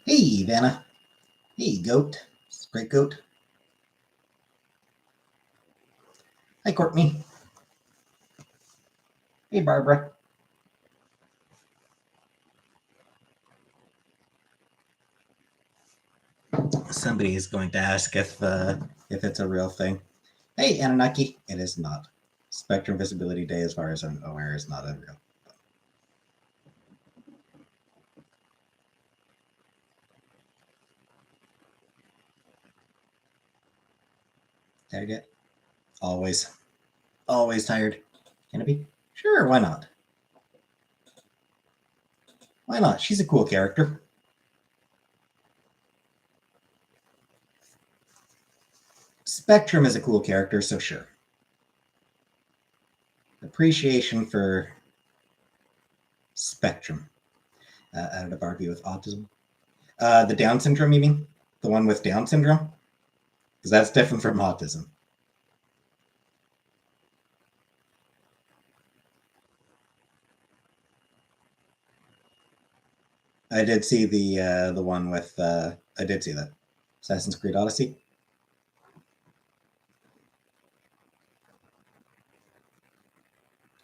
Hey, Vanna. Hey, Goat. Great Goat. Hi, Courtney. Hey, Barbara. Somebody is going to ask if it's a real thing. Hey, Anunnaki. It is not. Spectrum Visibility Day, as far as I'm aware, is not a real. Tired yet? Always. Always tired. Can it be? Sure, why not? Why not? She's a cool character. Spectrum is a cool character, so sure. Appreciation for Spectrum. Out of Barbie with autism. The Down syndrome, you mean? The one with Down syndrome? Because that's different from autism. I did see the one with I did see that Assassin's Creed Odyssey.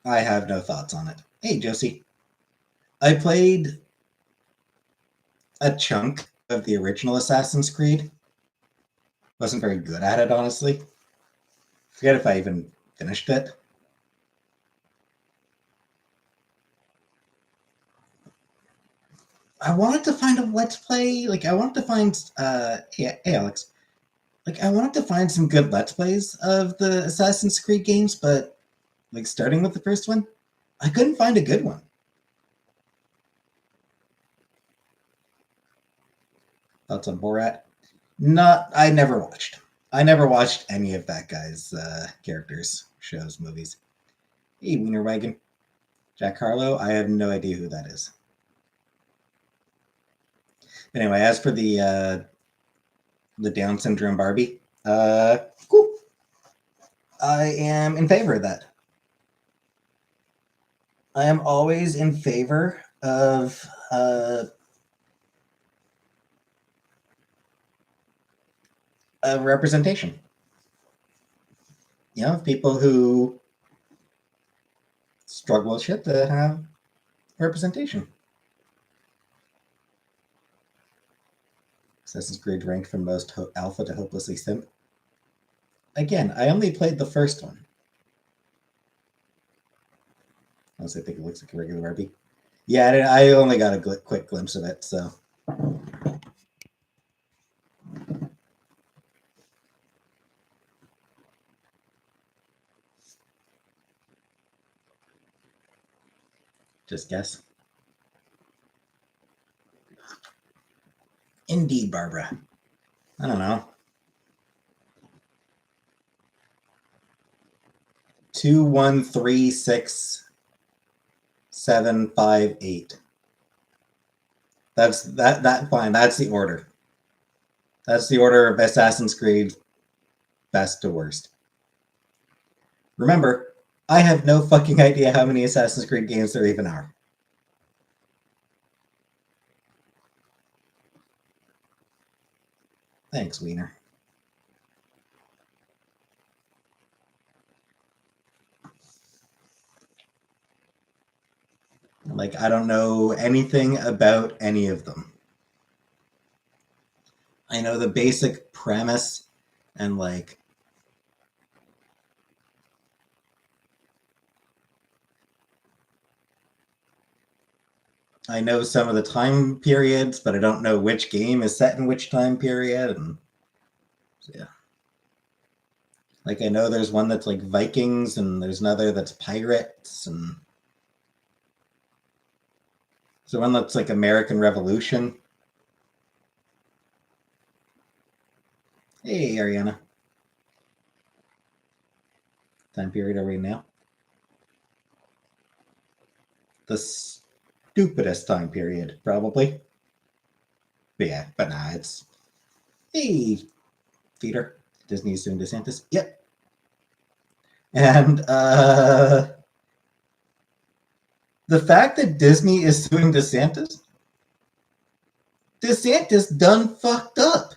I have no thoughts on it. Hey, Josie. I played a chunk of the original Assassin's Creed. Wasn't very good at it, honestly. Forget if I even finished it. I wanted to find a let's play. Like I wanted to find hey Alex. Like I wanted to find some good let's plays of the Assassin's Creed games, but like starting with the first one, I couldn't find a good one. Thoughts on Borat? Not. I never watched. I never watched any of that guy's characters, shows, movies. Hey, Wiener Wagon. Jack Harlow. I have no idea who that is. Anyway, as for the Down syndrome Barbie, cool. I am in favor of that. I am always in favor of representation. You know, people who struggle with shit to have representation. Assassin's Creed ranked from most alpha to hopelessly simp. Again, I only played the first one. Unless I think it looks like a regular Barbie. Yeah, I only got a quick glimpse of it, so. Just guess. Indeed, Barbara. I don't know. 2136758. That's that fine. That's the order. That's the order of Assassin's Creed best to worst. Remember, I have no fucking idea how many Assassin's Creed games there even are. Thanks, Wiener. Like, I don't know anything about any of them. I know the basic premise and, like, I know some of the time periods, but I don't know which game is set in which time period. And so, yeah. Like, I know there's one that's like Vikings, and there's another that's pirates, and there's one that's like American Revolution. Hey, Ariana. Time period are we in now? The stupidest time period, probably. But yeah, but nah, it's. Hey, Peter. Disney's doing DeSantis. Yep. And the fact that Disney is suing DeSantis, DeSantis done fucked up.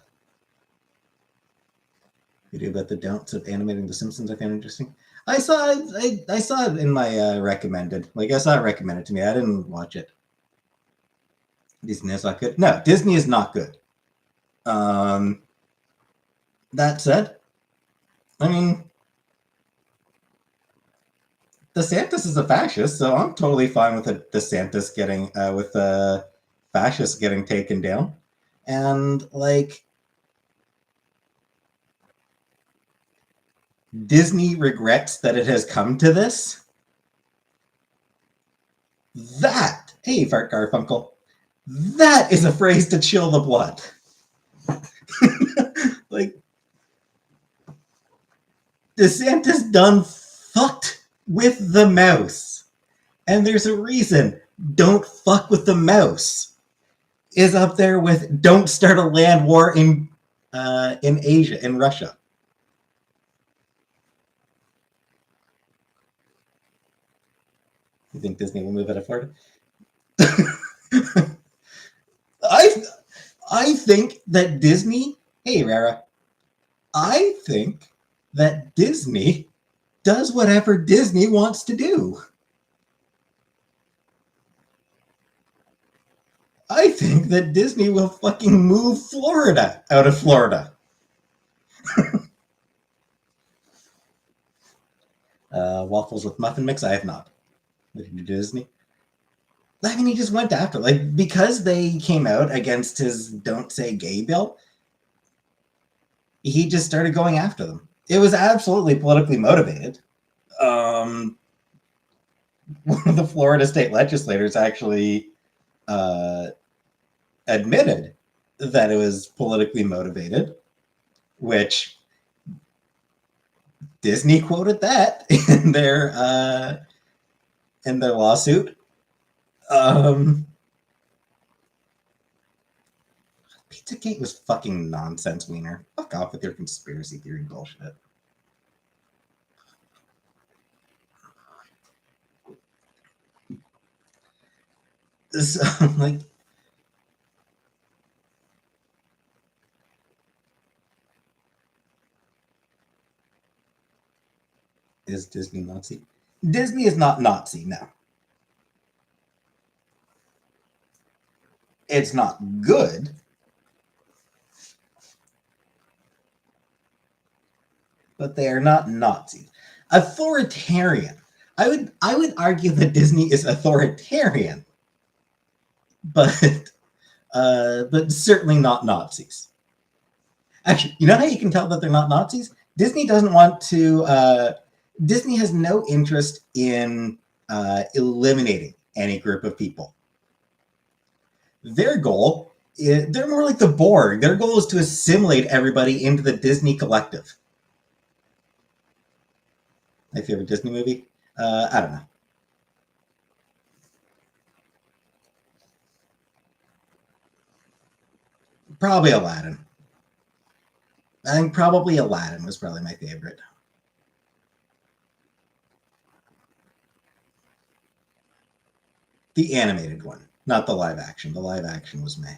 Video about the don'ts of animating The Simpsons I found interesting. I saw it in my recommended. Like, I saw it recommended to me. I didn't watch it. Disney is not good. No, Disney is not good. That said, I mean, DeSantis is a fascist, so I'm totally fine with DeSantis getting with fascists getting taken down, and like Disney regrets that it has come to this. That, hey, Fart Garfunkel, that is a phrase to chill the blood. Like, DeSantis done fucked with the mouse. And there's a reason. Don't fuck with the mouse is up there with don't start a land war in Asia, in Russia. You think Disney will move out of Florida? I think that Disney, hey Rara, I think that Disney does whatever Disney wants to do. I think that Disney will fucking move Florida out of Florida. Waffles with muffin mix, I have not. What did you do, Disney? I mean, he just went after, like, because they came out against his Don't Say Gay bill, he just started going after them. It was absolutely politically motivated. One of the Florida state legislators actually admitted that it was politically motivated, which Disney quoted that in their lawsuit. Pizzagate was fucking nonsense, Wiener. Fuck off with your conspiracy theory bullshit. So, like, is Disney Nazi? Disney is not Nazi, no. It's not good. But they are not Nazis. Authoritarian. I would argue that Disney is authoritarian, but certainly not Nazis. Actually, you know how you can tell that they're not Nazis? Disney doesn't want to. Disney has no interest in eliminating any group of people. Their goal, they're more like the Borg. Their goal is to assimilate everybody into the Disney collective. My favorite Disney movie? I don't know. Probably Aladdin. I think probably Aladdin was probably my favorite. The animated one, not the live action. The live action was meh.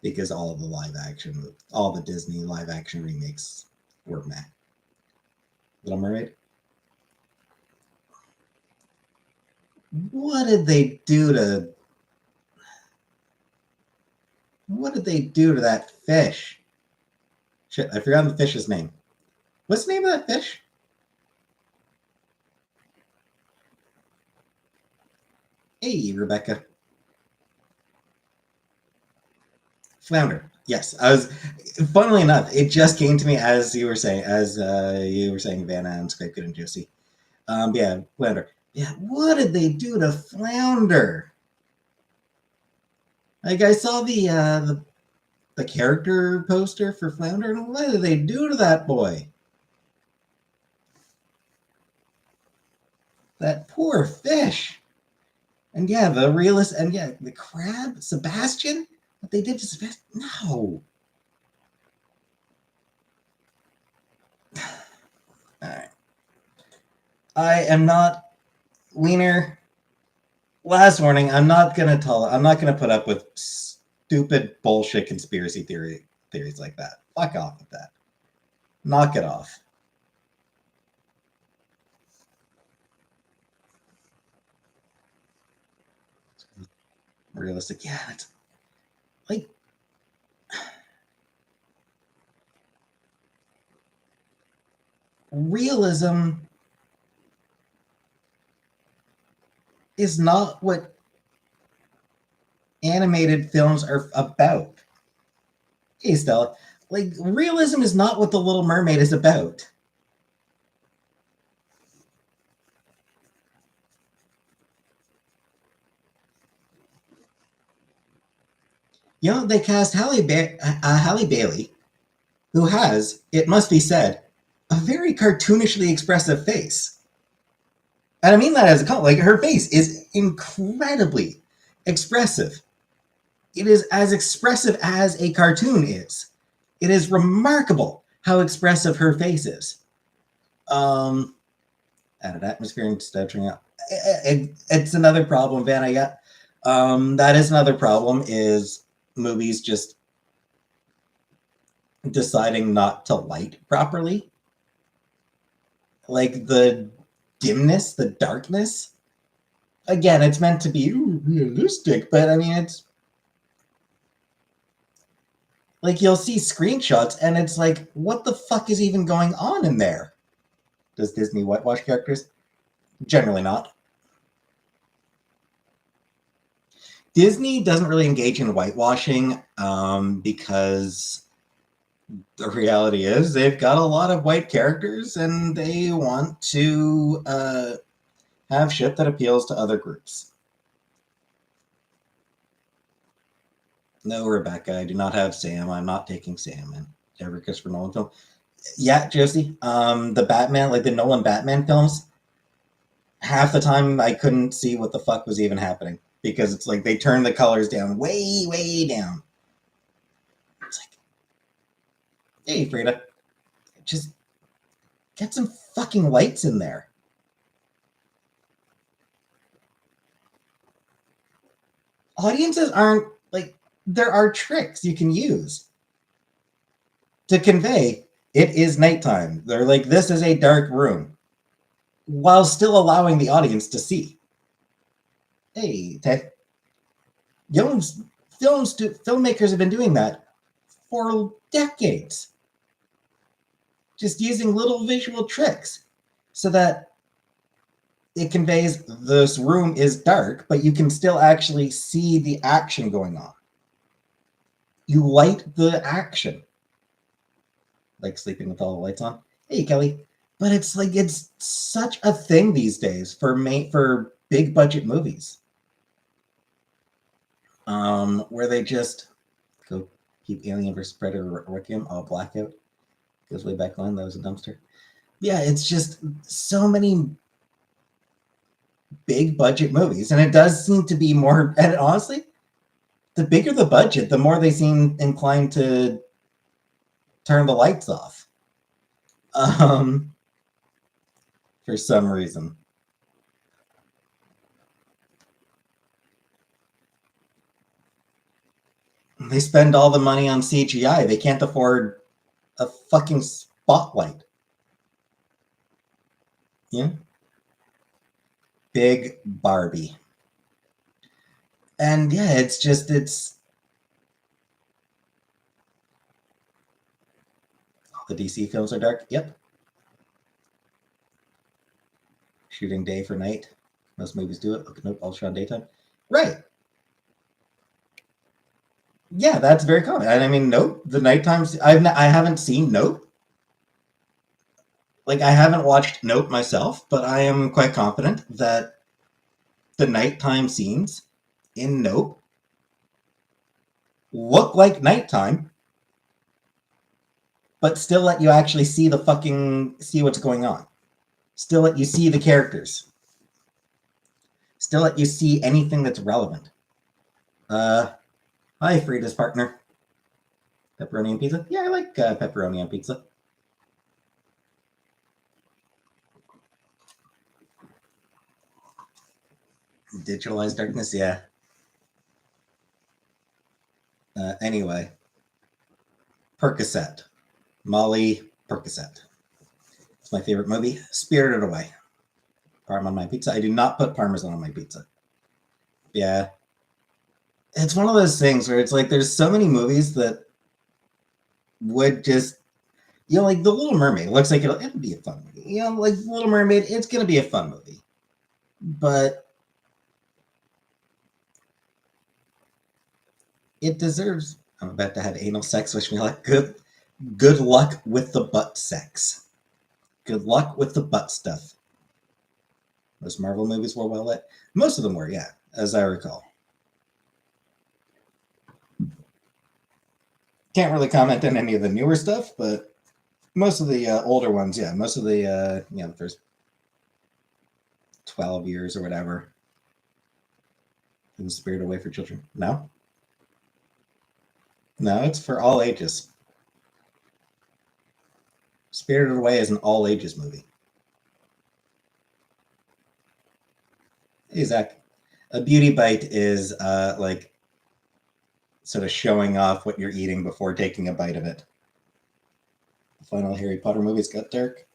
Because all of the live action, all the Disney live action remakes were meh. Little Mermaid? What did they do to that fish? Shit, I forgot the fish's name. What's the name of that fish? Hey, Rebecca. Flounder. Yes, I was. Funnily enough, it just came to me as you were saying, Vanna and Scrape Good and Juicy. Yeah, Flounder. Yeah, what did they do to Flounder? Like, I saw the character poster for Flounder, and what did they do to that boy? That poor fish. And yeah, the realist, and yeah, the crab, Sebastian. What they did to Sebastian? No. All right. I am not Wiener. last warning, I'm not gonna put up with stupid bullshit conspiracy theories like that. Fuck off with that. Knock it off. Realistic, yeah, it's like realism is not what animated films are about. Hey, Stella, like realism is not what The Little Mermaid is about. You know, they cast Halle Bailey, who has, it must be said, a very cartoonishly expressive face. And I mean that as a compliment. Like her face is incredibly expressive. It is as expressive as a cartoon is. It is remarkable how expressive her face is. Added atmosphere instead of turning out. It's another problem, Van. I got. That is another problem. Is movies just deciding not to light properly, like the dimness, the darkness. Again, it's meant to be realistic, but I mean, it's like you'll see screenshots and it's like, what the fuck is even going on in there? Does Disney whitewash characters? Generally not. Disney doesn't really engage in whitewashing because the reality is they've got a lot of white characters and they want to have shit that appeals to other groups. No, Rebecca, I do not have Sam. I'm not taking Sam in every Christopher Nolan film. Yeah, Josie, the Batman, like the Nolan Batman films, half the time I couldn't see what the fuck was even happening because it's like they turn the colors down way down. It's like, hey, Frida, just get some fucking lights in there. Audiences aren't like, there are tricks you can use to convey it is nighttime. They're like, this is a dark room while still allowing the audience to see. Hey, Ted. Filmmakers have been doing that for decades. Just using little visual tricks so that it conveys this room is dark, but you can still actually see the action going on. You light the action. Like sleeping with all the lights on. Hey, Kelly. But it's like it's such a thing these days for big budget movies. Where they just go keep Alien vs. Predator Requiem, all blackout. Goes way back on. That was a dumpster. Yeah, it's just so many big budget movies, and it does seem to be more. And honestly, the bigger the budget, the more they seem inclined to turn the lights off. For some reason. They spend all the money on CGI. They can't afford a fucking spotlight. Yeah. Big Barbie. And yeah, it's the DC films are dark. Yep. Shooting day for night. Most movies do it. Nope, all shot daytime. Right. Yeah, that's very common. And I mean, Nope. The nighttime. I haven't seen Nope. Like I haven't watched Nope myself, but I am quite confident that the nighttime scenes in Nope look like nighttime, but still let you actually see what's going on. Still let you see the characters. Still let you see anything that's relevant. Hi, Frida's partner. Pepperoni and pizza? Yeah, I like pepperoni on pizza. Digitalized darkness, yeah. Anyway, Percocet. Molly Percocet. It's my favorite movie. Spirited Away. Parm on my pizza. I do not put Parmesan on my pizza. Yeah. It's one of those things where it's like there's so many movies that would just, like The Little Mermaid. It looks like it'll be a fun movie. Like Little Mermaid, it's going to be a fun movie. But it deserves, I'm about to have anal sex, wish me luck. Good luck with the butt sex. Good luck with the butt stuff. Those Marvel movies were well lit. Most of them were, yeah, as I recall. Can't really comment on any of the newer stuff, but most of the older ones, yeah, most of the the first 12 years or whatever. In Spirited Away for children. No, it's for all ages. Spirited Away is an all ages movie. Hey, Zach. A beauty bite is like sort of showing off what you're eating before taking a bite of it. The final Harry Potter movies got dark.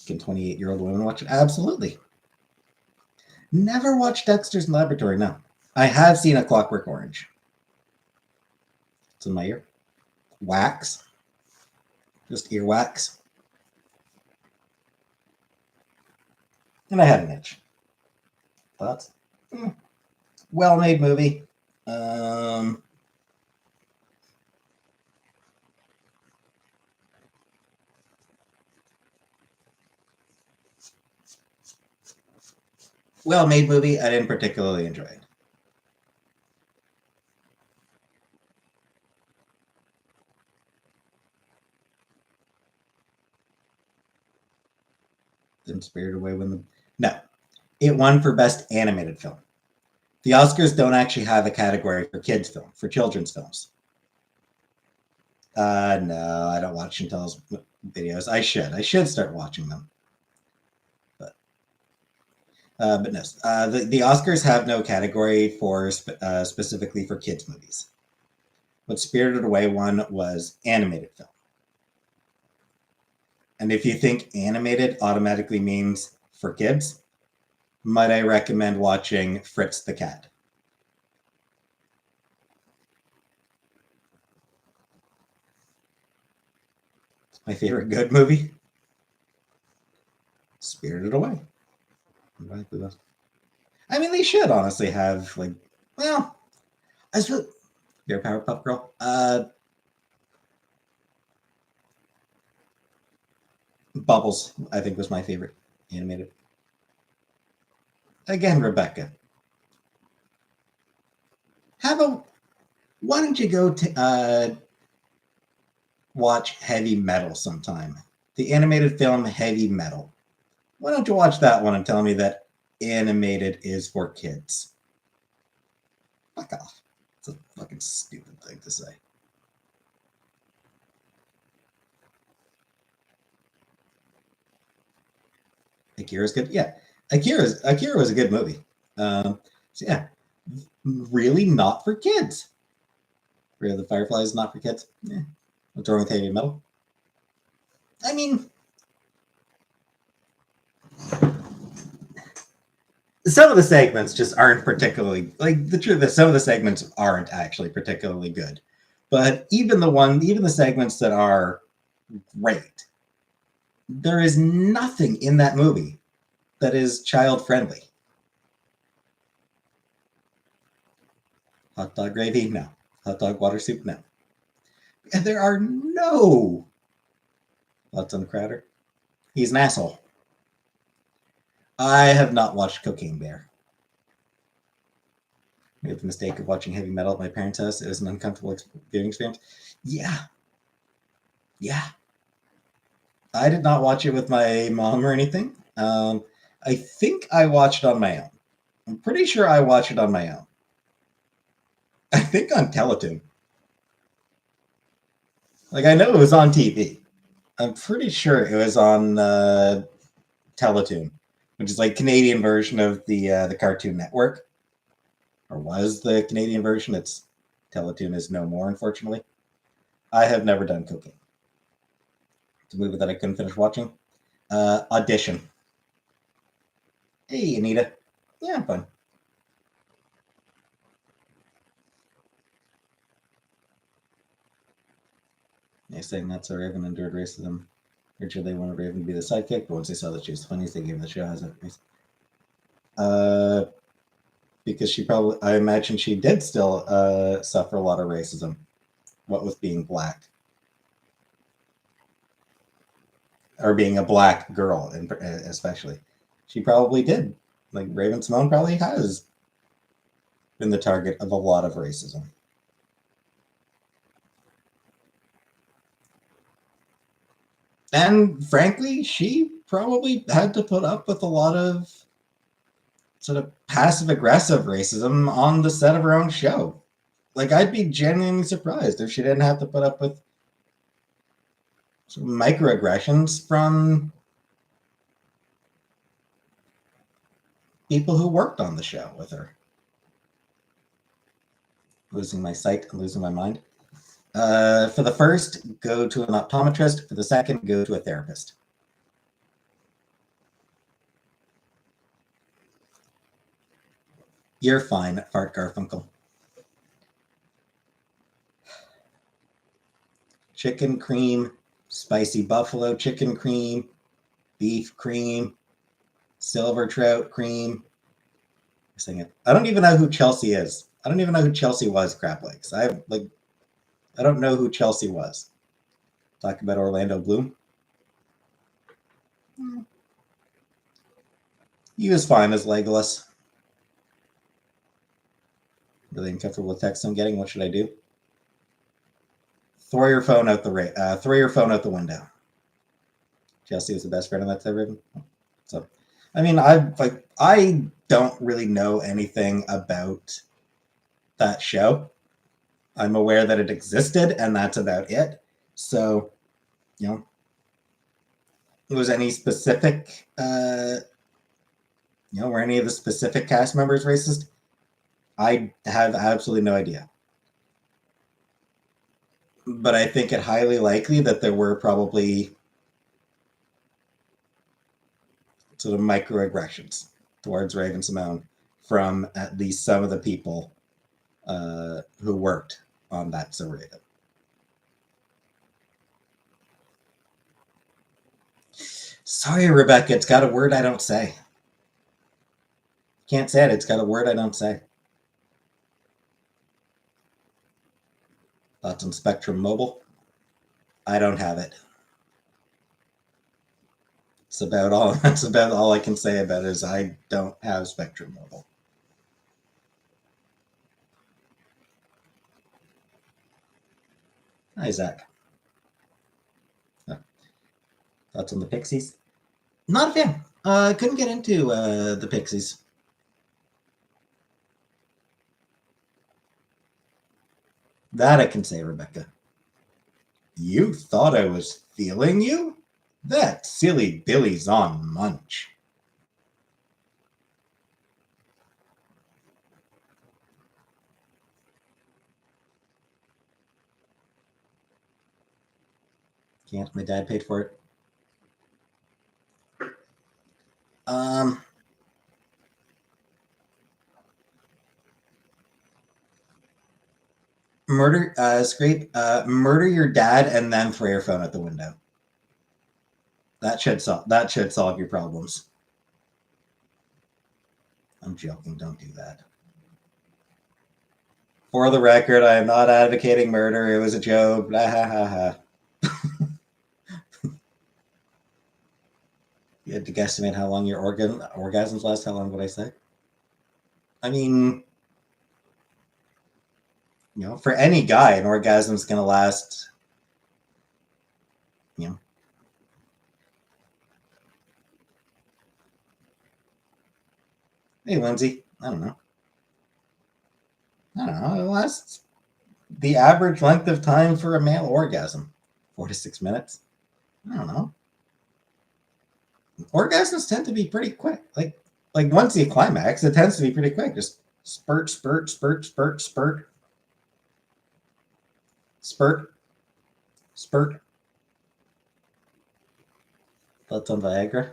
Can 28-year-old women watch it? Absolutely. Never watched Dexter's Laboratory, no. I have seen A Clockwork Orange. It's in my ear. Wax. Just earwax. And I had an itch. Thoughts? Well-made movie. Well-made movie. I didn't particularly enjoy it. Spirited Away no, it won for best animated film. The Oscars don't actually have a category for kids film, for children's films. No, I don't watch Chantel's videos. I should start watching them. But no, the Oscars have no category for specifically for kids movies. What Spirited Away won was animated film. And if you think animated automatically means for kids, might I recommend watching Fritz the Cat? It's my favorite good movie. Spirited Away. I mean, they should honestly have I suppose your Powerpuff Girl. Bubbles, I think, was my favorite animated. Again, Rebecca. Why don't you go watch Heavy Metal sometime? The animated film Heavy Metal. Why don't you watch that one and tell me that animated is for kids? Fuck off. It's a fucking stupid thing to say. Akira's good. Yeah, Akira was a good movie. So yeah, really not for kids. Really, the Fireflies is not for kids. Yeah. What's wrong with Heavy Metal? I mean, some of the segments just aren't particularly the truth is some of the segments aren't actually particularly good. But even the segments that are great, there is nothing in that movie that is child friendly. Hot dog gravy? No. Hot dog water soup? No. And there are no thoughts on Crowder. He's an asshole. I have not watched Cocaine Bear. I made the mistake of watching Heavy Metal at my parents' house. It was an uncomfortable viewing experience. Yeah. I did not watch it with my mom or anything. I think I watched it on my own. I'm pretty sure I watched it on my own. I think on Teletoon. I know it was on TV. I'm pretty sure it was on Teletoon, which is like Canadian version of the Cartoon Network, or was the Canadian version. It's Teletoon is no more, unfortunately. I have never done cocaine. It's a movie that I couldn't finish watching. Audition. Hey, Anita. Yeah, I'm fine. They're saying that's how Raven endured racism. Originally, they wanted Raven to be the sidekick, but once they saw that she was funny, they gave the show as a race. Because she probably, I imagine she did still suffer a lot of racism. What with being black, or being a black girl, especially, she probably did. Like Raven-Symoné probably has been the target of a lot of racism. And frankly, she probably had to put up with a lot of sort of passive aggressive racism on the set of her own show. Like, I'd be genuinely surprised if she didn't have to put up with some microaggressions from people who worked on the show with her. Losing my sight and losing my mind. For the first, go to an optometrist. For the second, go to a therapist. You're fine, Fart Garfunkel. Chicken cream, spicy buffalo chicken cream, beef cream, silver trout cream. Sing it. I don't even know who Chelsea is. I don't even know who Chelsea was, crap legs. I don't know who Chelsea was. Talk about Orlando Bloom. He was fine as Legolas. Really uncomfortable with text I'm getting. What should I do? Throw your phone out the window. Chelsea was the best friend of that Ribbon. So, I mean, I don't really know anything about that show. I'm aware that it existed, and that's about it. So, was any specific, were any of the specific cast members racist? I have absolutely no idea. But I think it highly likely that there were probably sort of microaggressions towards Raven-Symoné from at least some of the people who worked on that So Raven. Sorry, Rebecca, it's got a word I don't say. Can't say it. It's got a word I don't say. Thoughts on Spectrum Mobile? I don't have it. That's about all I can say about it is I don't have Spectrum Mobile. Hi, Zach. Thoughts on the Pixies? Not a fan. Couldn't get into the Pixies. That I can say, Rebecca. You thought I was feeling you? That silly Billy's on munch. Can't. My dad paid for it. Murder your dad and then throw your phone out the window. That should solve your problems. I'm joking. Don't do that. For the record, I am not advocating murder. It was a joke. Blah, ha, ha, ha. You had to guesstimate how long your orgasms last. How long would I say? I mean, for any guy, an orgasm is going to last, Hey, Lindsay. I don't know. It lasts the average length of time for a male orgasm, 4 to 6 minutes. I don't know. Orgasms tend to be pretty quick. Like once you climax, it tends to be pretty quick. Just spurt, spurt, spurt, spurt, spurt, spurt, spurt. Thoughts on Viagra?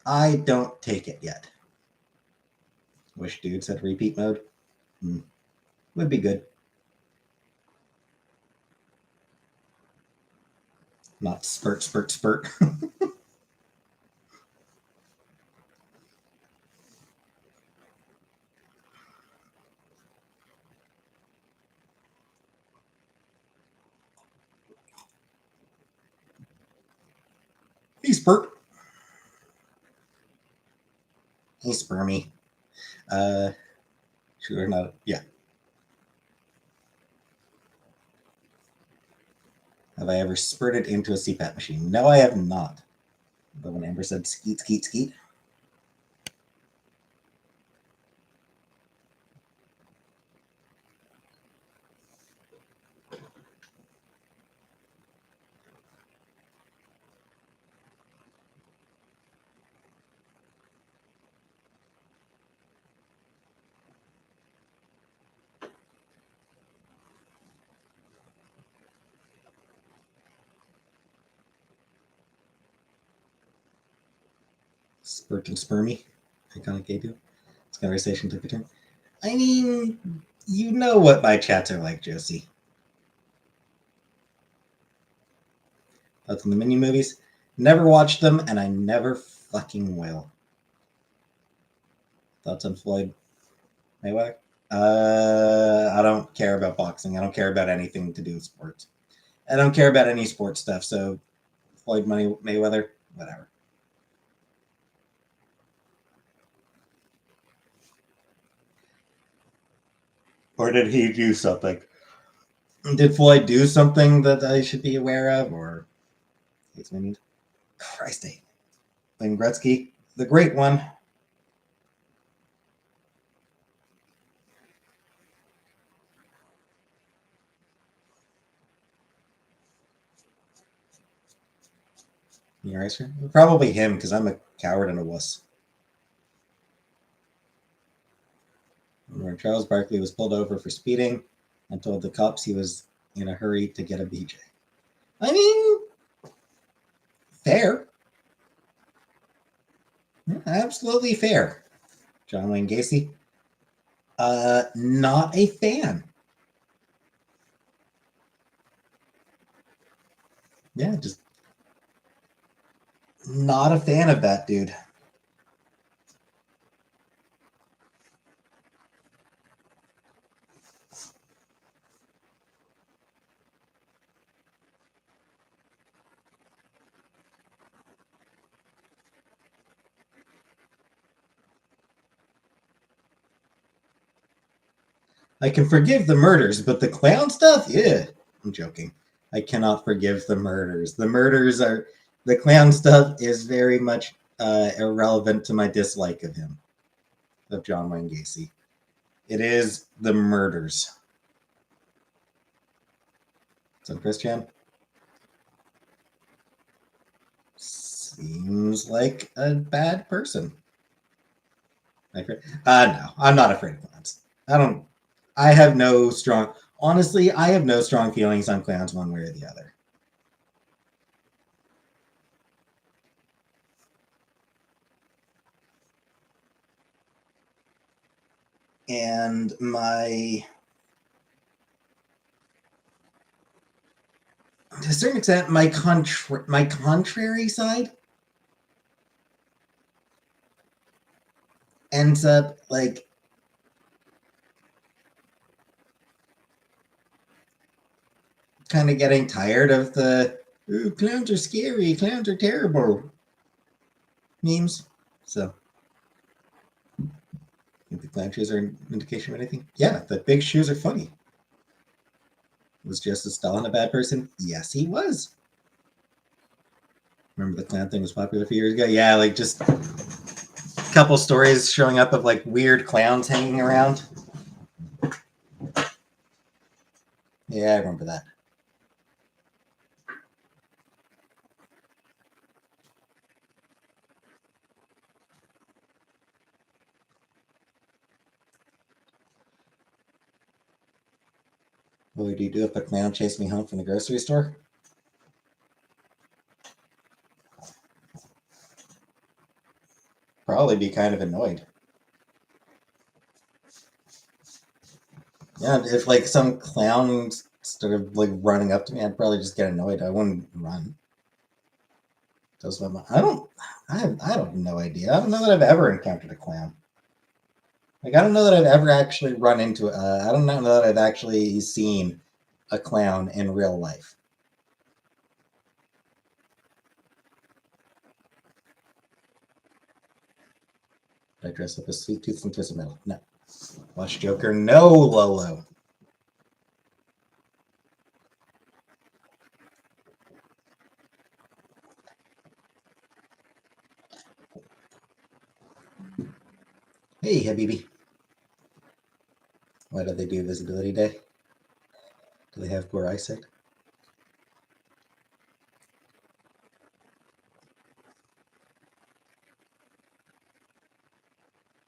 I don't take it yet. Wish dudes had repeat mode. Would be good. Not spurt, spurt, spurt. He's spurt. He's spermy. Sure not. Yeah. Have I ever spurted into a CPAP machine? No, I have not. But when Amber said skeet, skeet, skeet. Spurt and spermy. Iconic gay dude. This conversation took a turn. I mean, you know what my chats are like, Josie. Thoughts on the Minion movies? Never watched them, and I never fucking will. Thoughts on Floyd Mayweather? I don't care about boxing. I don't care about anything to do with sports. I don't care about any sports stuff. So Floyd Mayweather, whatever. Or did he do something? Did Floyd do something that I should be aware of? Or Christ, Wayne Gretzky, the great one. Your ice cream? Probably him, because I'm a coward and a wuss. Where Charles Barkley was pulled over for speeding and told the cops he was in a hurry to get a BJ. I mean, fair. Yeah, absolutely fair. John Wayne Gacy. Not a fan. Yeah, just not a fan of that dude. I can forgive the murders, but the clown stuff, yeah. I'm joking. I cannot forgive the murders. The clown stuff is very much irrelevant to my dislike of him, of John Wayne Gacy. It is the murders. So Christian seems like a bad person. No, I'm not afraid of clowns. I have no strong feelings on clowns one way or the other. And to a certain extent, my contrary side ends up like kind of getting tired of the "Ooh, clowns are scary, clowns are terrible" memes. So, think the clown shoes are an indication of anything? Yeah, the big shoes are funny. Was Joseph Stalin a bad person? Yes, he was. Remember the clown thing was popular a few years ago? Yeah, like just a couple stories showing up of like weird clowns hanging around. Yeah, I remember that. What would you do if a clown chased me home from the grocery store? Probably be kind of annoyed. Yeah, if like some clown started like running up to me, I'd probably just get annoyed. I wouldn't run. That's what I don't have no idea. I don't know that I've ever encountered a clown. Like I don't know that I've ever actually run into. I don't know that I've actually seen a clown in real life. Did I dress up as Sweet Tooth from Twisted Metal? No. Watch Joker? No, Lolo. Hey, Habibi. Why do they do Visibility Day? Do they have poor eyesight?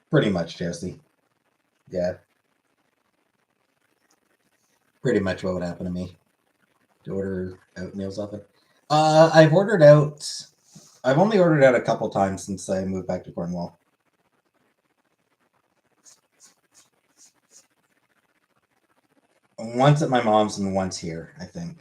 Pretty much, Josie. Yeah. Pretty much what would happen to me. To order out meals often. I've ordered out. I've only ordered out a couple times since I moved back to Cornwall. Once at my mom's and once here, I think.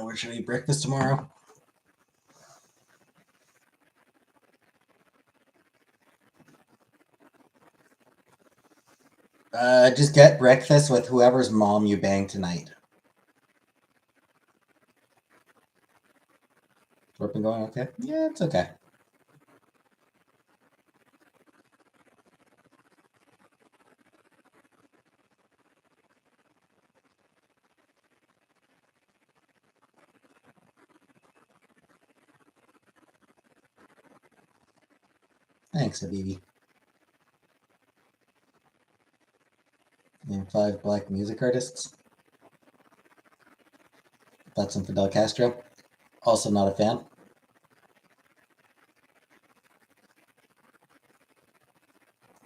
Where should I eat breakfast tomorrow? Just get breakfast with whoever's mom you bang tonight. Work been going okay? Yeah, it's okay. Thanks, Habibi. Name 5 black music artists. That's some Fidel Castro. Also not a fan.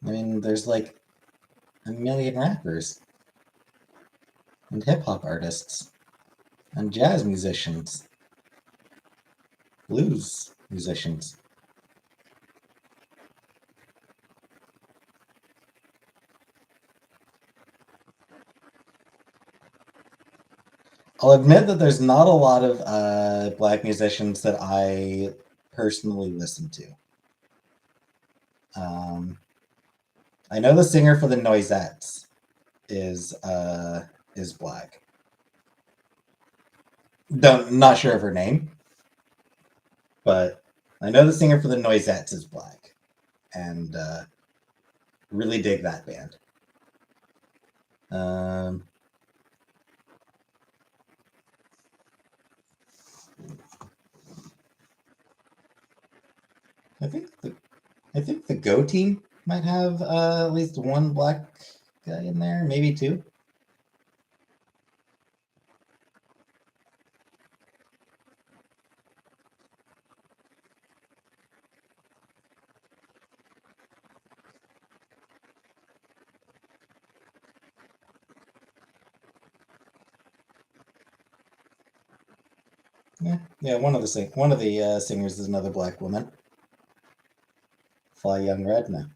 I mean, there's like a million rappers and hip hop artists and jazz musicians, blues musicians. I'll admit that there's not a lot of black musicians that I personally listen to. I know the singer for the Noisettes is black. Not sure of her name, but I know the singer for the Noisettes is black, and really dig that band. I think the Go team might have at least one black guy in there, maybe two. Yeah. One of the singers is another black woman. Fly Young Redna.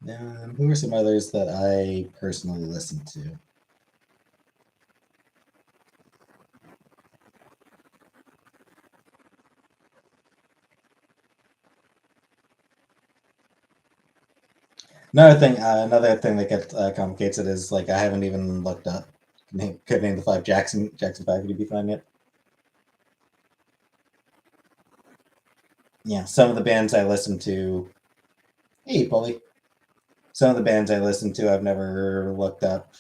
Who are some others that I personally listen to? Another thing that gets complicates it is like I haven't even looked up. Could name the five Jackson 5 to be fine yet. Yeah, some of the bands I listen to. Hey, Polly. Some of the bands I listen to, I've never looked up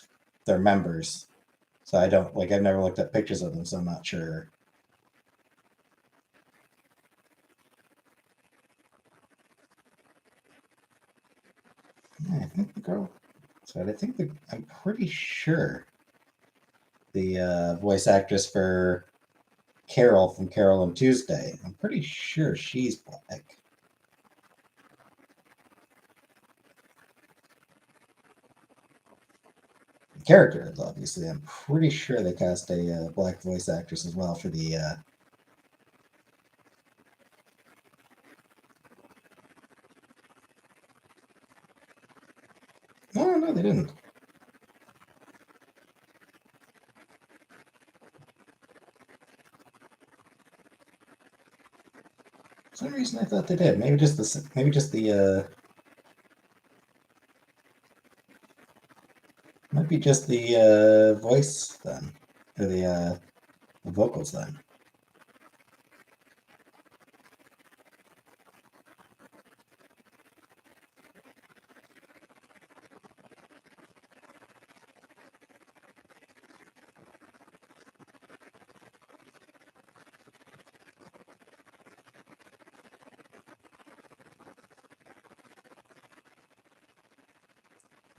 their members, so I don't like. I've never looked up pictures of them, so I'm not sure. Yeah, I think the girl. So I think I'm pretty sure the voice actress for Carol from Carol and Tuesday. I'm pretty sure she's black. The character is obviously. I'm pretty sure they cast a black voice actress as well for the. No, they didn't. For some reason, I thought they did. Maybe just the. Maybe just the. Might be just the voice then, or the vocals then.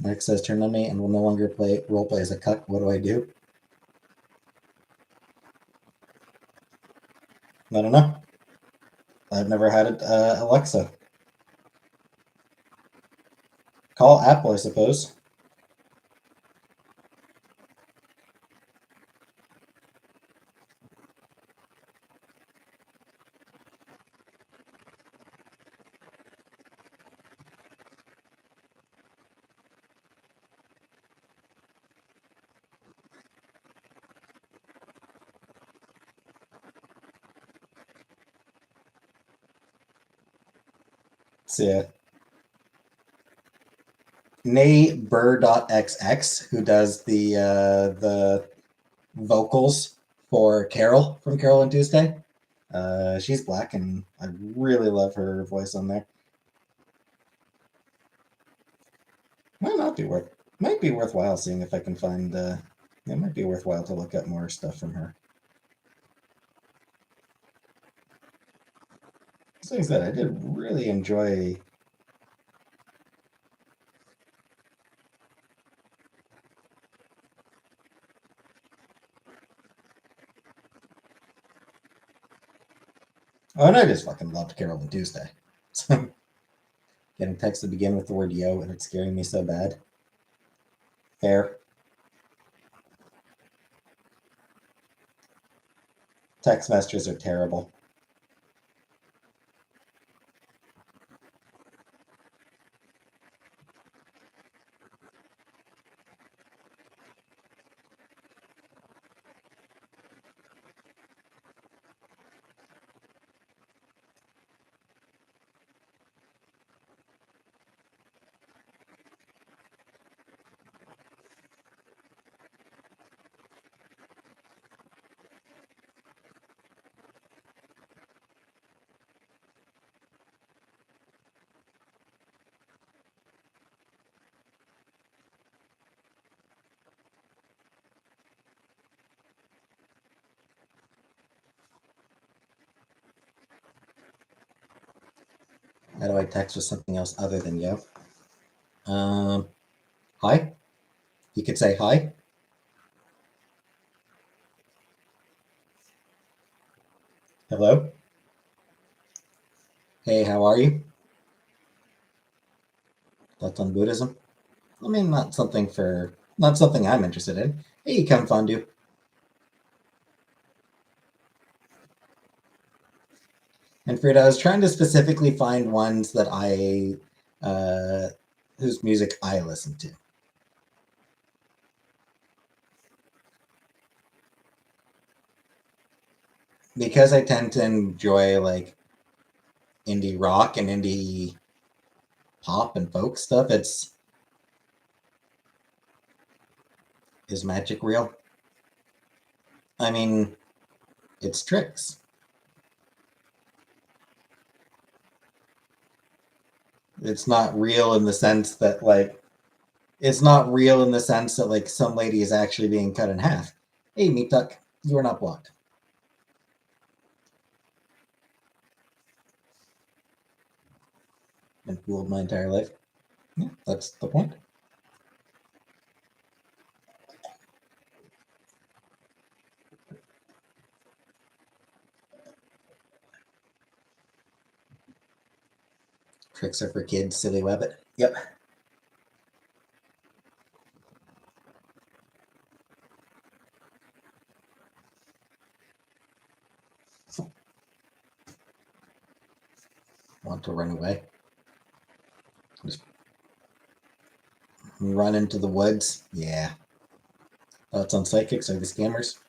Mark says, "Turn on me and will no longer play roleplay as a cuck. What do I do?" I don't know. I've never had it. Alexa, call Apple, I suppose. See ya. Nay.xx, who does the vocals for Carol from Carol and Tuesday. She's black, and I really love her voice on there. Might be worthwhile seeing if I can find. It might be worthwhile to look at more stuff from her. Like I said, I did really enjoy. Oh, and I just fucking loved Carol and Tuesday. So getting texts to begin with the word yo, and it's scaring me so bad. Fair. Text messages are terrible. How do I text with something else other than yo? Hi. You could say hi. Hello. Hey, how are you? Thoughts on Buddhism? I mean, not something I'm interested in. Hey, come Fondu. And Frida, I was trying to specifically find ones that I whose music I listen to. Because I tend to enjoy like indie rock and indie pop and folk stuff, is magic real? I mean, it's tricks. It's not real in the sense that like it's not real in the sense that like some lady is actually being cut in half. Hey, Meat Duck, you are not blocked. Been fooled my entire life. Yeah, that's the point. Tricks are for kids, silly Webbit. Yep. Want to run away? Just run into the woods? Yeah. Thoughts on psychics? Are they scammers?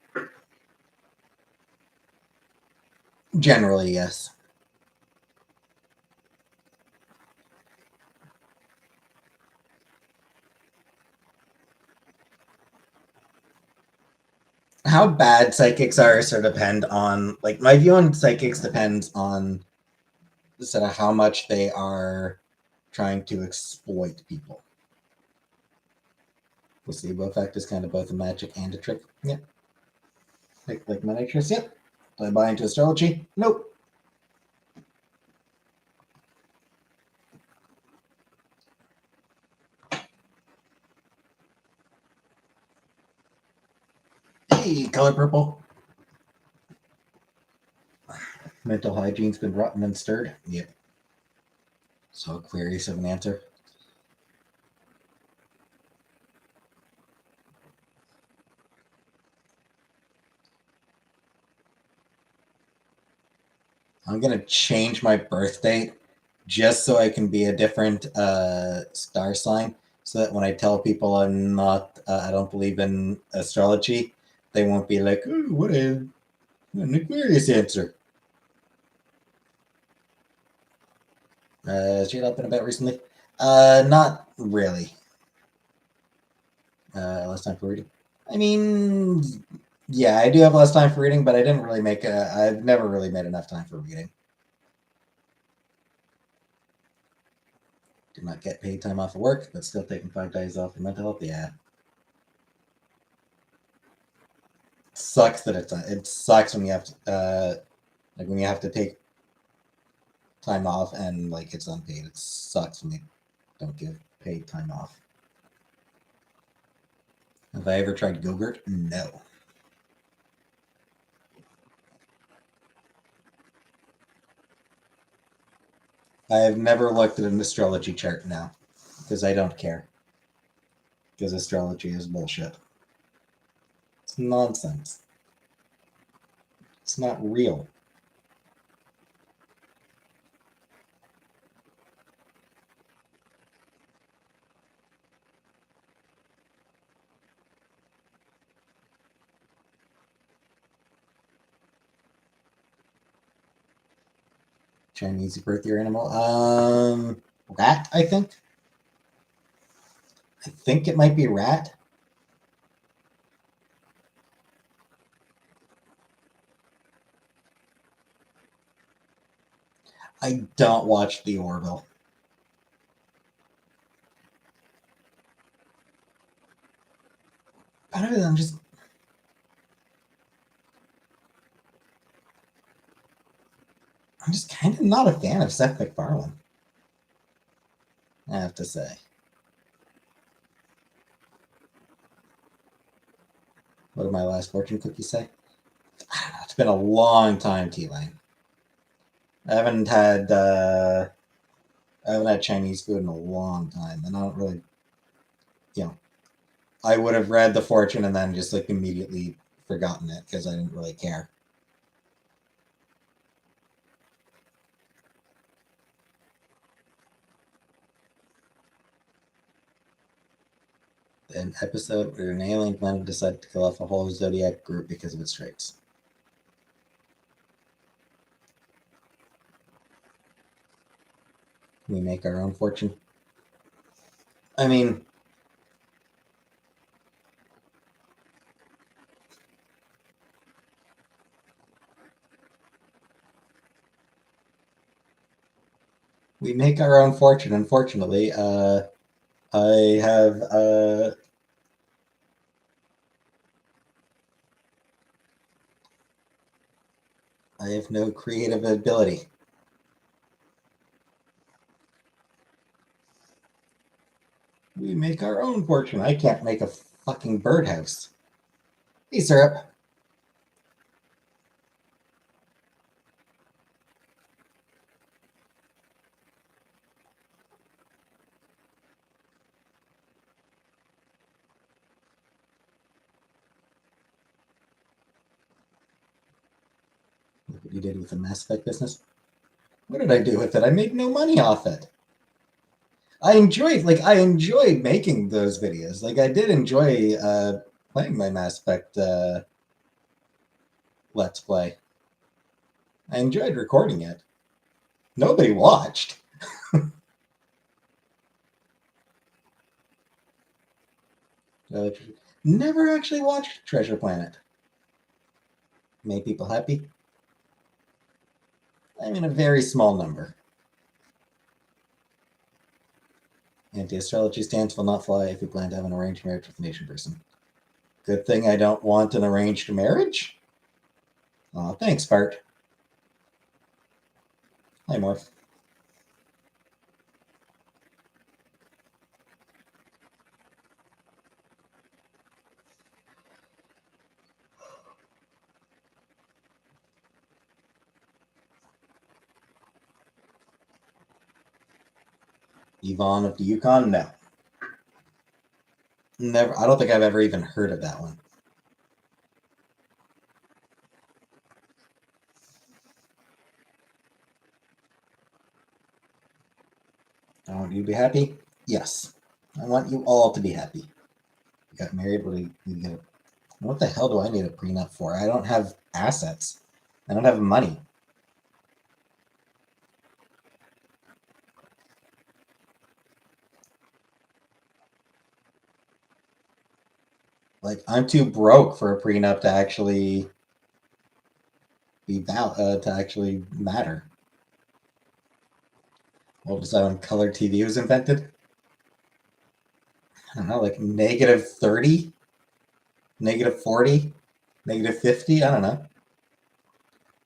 Generally, yes. How bad psychics are sort of depend on like my view on psychics depends on sort of how much they are trying to exploit people. Placebo effect is kind of both a magic and a trick. Yep. Like my nitrous, yep. Do I buy into astrology? Nope. Hey, color purple. Mental hygiene's been rotten and stirred. Yep. So Aquarius of an answer. I'm gonna change my birth date just so I can be a different star sign, so that when I tell people I don't believe in astrology, they won't be like, "Oh, what an Aquarius answer." Has you not been about recently? Not really. Less time for reading. I mean, yeah, I do have less time for reading, but I didn't really make a. I've never really made enough time for reading. Do not get paid time off of work, but still taking 5 days off for mental health. Yeah, sucks that it sucks when you have to like when you have to take time off and like it's unpaid. It sucks when they don't give paid time off. Have I ever tried Gogurt? No. I have never looked at an astrology chart now because I don't care. Because astrology is bullshit. It's nonsense. It's not real. Chinese birth year animal. Rat, I think. I think it might be rat. I don't watch The Orville. Part of it, I'm just kind of not a fan of Seth MacFarlane. I have to say. What did my last fortune cookie say? I don't know. It's been a long time, T-Lane. I haven't had Chinese food in a long time, and I don't really, you know, I would have read the fortune and then just like immediately forgotten it because I didn't really care. An episode where an alien planet decided to kill off a whole Zodiac group because of its traits. We make our own fortune. I mean, we make our own fortune. Unfortunately, I have no creative ability. We make our own fortune. I can't make a fucking birdhouse. Hey, Syrup. Look what you did with the Mass Effect business. What did I do with it? I made no money off it. I enjoyed making those videos. Like I did enjoy playing my Mass Effect Let's Play. I enjoyed recording it. Nobody watched. Never actually watched Treasure Planet. Made people happy. I mean, a very small number. Anti-astrology stance will not fly if you plan to have an arranged marriage with an Asian person. Good thing I don't want an arranged marriage. Oh, thanks, Bart. Hi, Morph. Yvonne of the Yukon? No. Never. I don't think I've ever even heard of that one. I want you to be happy? Yes. I want you all to be happy. You got married? What the hell do I need a prenup for? I don't have assets. I don't have money. Like, I'm too broke for a prenup to actually to actually matter. What was that when color TV was invented? I don't know, like -30, -40, -50. I don't know.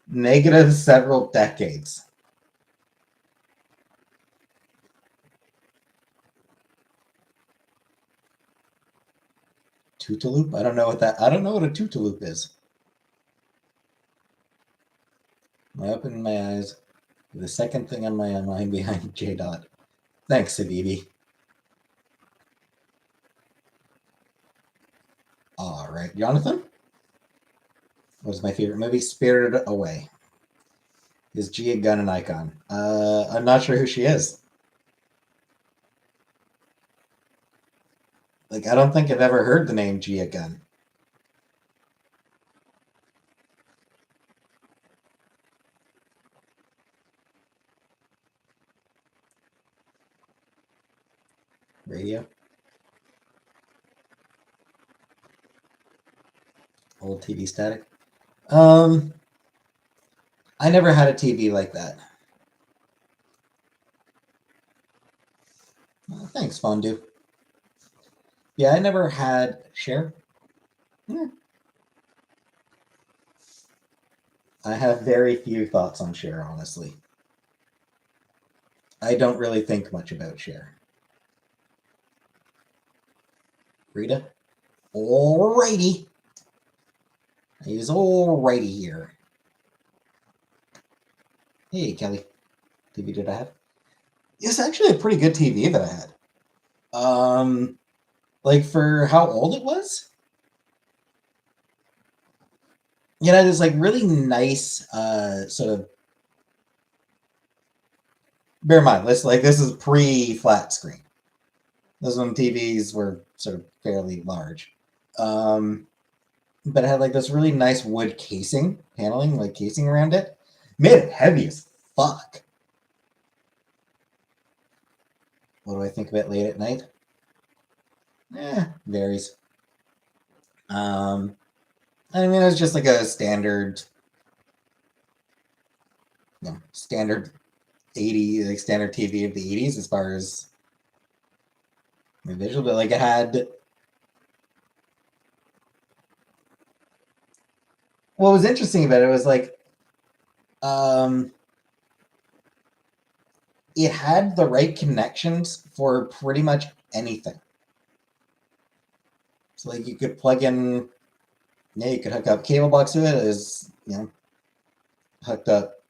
Negative several decades. Tutaloop? I don't know what a Tutaloop is. I opened my eyes. The second thing on my mind behind J. Dot. Thanks, Sabibi. All right, Jonathan. What was my favorite movie? Spirited Away. Is Gia Gunn an icon? I'm not sure who she is. Like, I don't think I've ever heard the name Gia Gunn. Radio. Old TV static. I never had a TV like that. Thanks, Fondue. Yeah, I never had Cher. Yeah. I have very few thoughts on Cher, honestly. I don't really think much about Cher. Rita? Alrighty. He's alrighty here. Hey, Kelly. TV did I have? It's actually a pretty good TV that I had. Like for how old it was? You know, there's like really nice sort of, bear in mind, this is pre-flat screen. Those when TVs were sort of fairly large. But it had like this really nice wood paneling, like casing around it. Made it heavy as fuck. What do I think of it late at night? Varies. I mean, it was just like a standard, standard 80, like standard TV of the 80s as far as the visual, but like it had. What was interesting about it was like, it had the right connections for pretty much anything. So like you could plug in, you could hook up cable box to it, as hooked up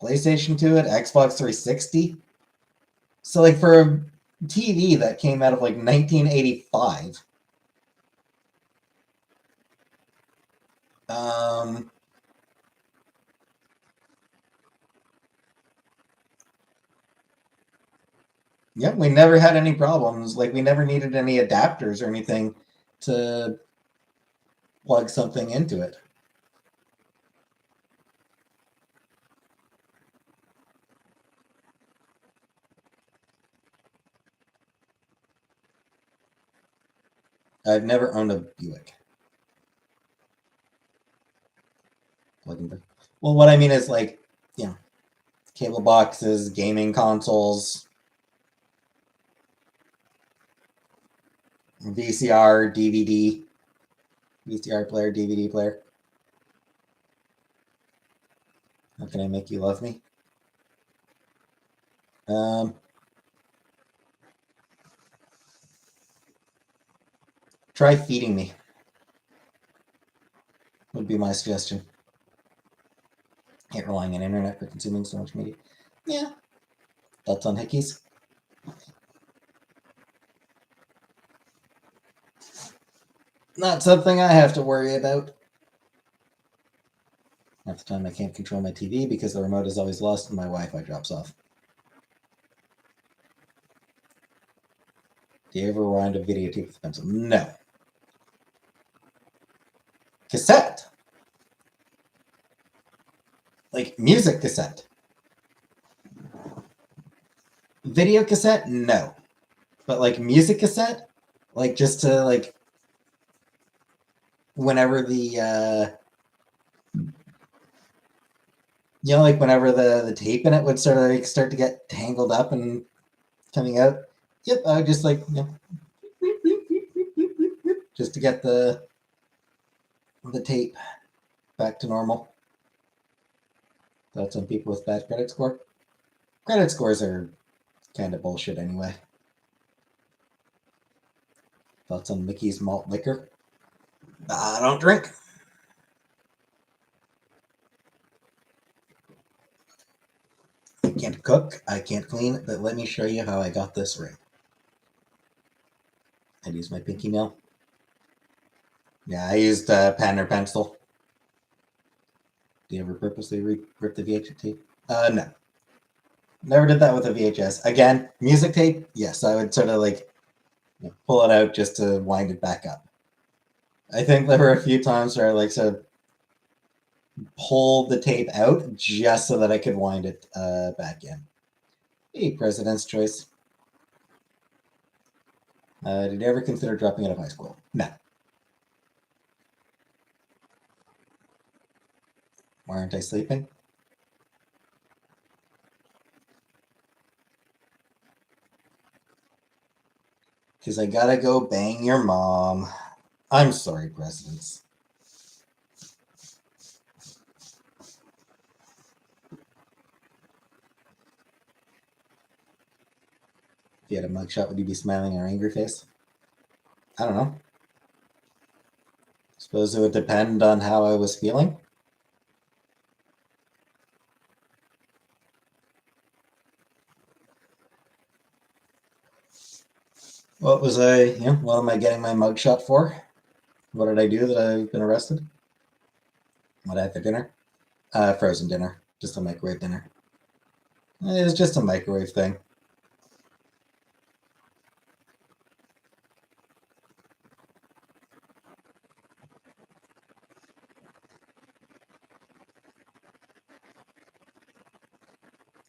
PlayStation to it, Xbox 360. So like for a TV that came out of like 1985, yeah, we never had any problems. Like we never needed any adapters or anything to plug something into it. I've never owned a Buick. Well, what I mean is like, cable boxes, gaming consoles, VCR, DVD, VCR player, DVD player. How can I make you love me? Try feeding me. Would be my suggestion. Hate relying on internet for consuming so much media. Yeah. Thoughts on hickeys? Not something I have to worry about. Half the time I can't control my TV because the remote is always lost and my Wi-Fi drops off. Do you ever rewind a videotape with a pencil? No. Cassette. Like music cassette. Video cassette? No. But like music cassette? Like just to like whenever the like whenever the tape in it would sort of like start to get tangled up and coming out. Yep, I would just like just to get the tape back to normal. Thoughts on people with bad credit score? Credit scores are kind of bullshit anyway. Thoughts on Mickey's malt liquor? I don't drink. I can't cook, I can't clean, but let me show you how I got this ring. I'd use my pinky nail. Yeah, I used pen or pencil. Do you ever purposely rip the VHS tape? No. Never did that with a VHS. Again, music tape, yes, I would sort of like pull it out just to wind it back up. I think there were a few times where I like sort of pulled the tape out just so that I could wind it back in. Hey, President's Choice. Did you ever consider dropping out of high school? No. Why aren't I sleeping? Because I gotta go bang your mom. I'm sorry, Presidents. If you had a mugshot, would you be smiling or angry face? I don't know. Suppose it would depend on how I was feeling. What was what am I getting my mugshot for? What did I do that I've been arrested? What I had for dinner? Frozen dinner. Just a microwave dinner. It was just a microwave thing.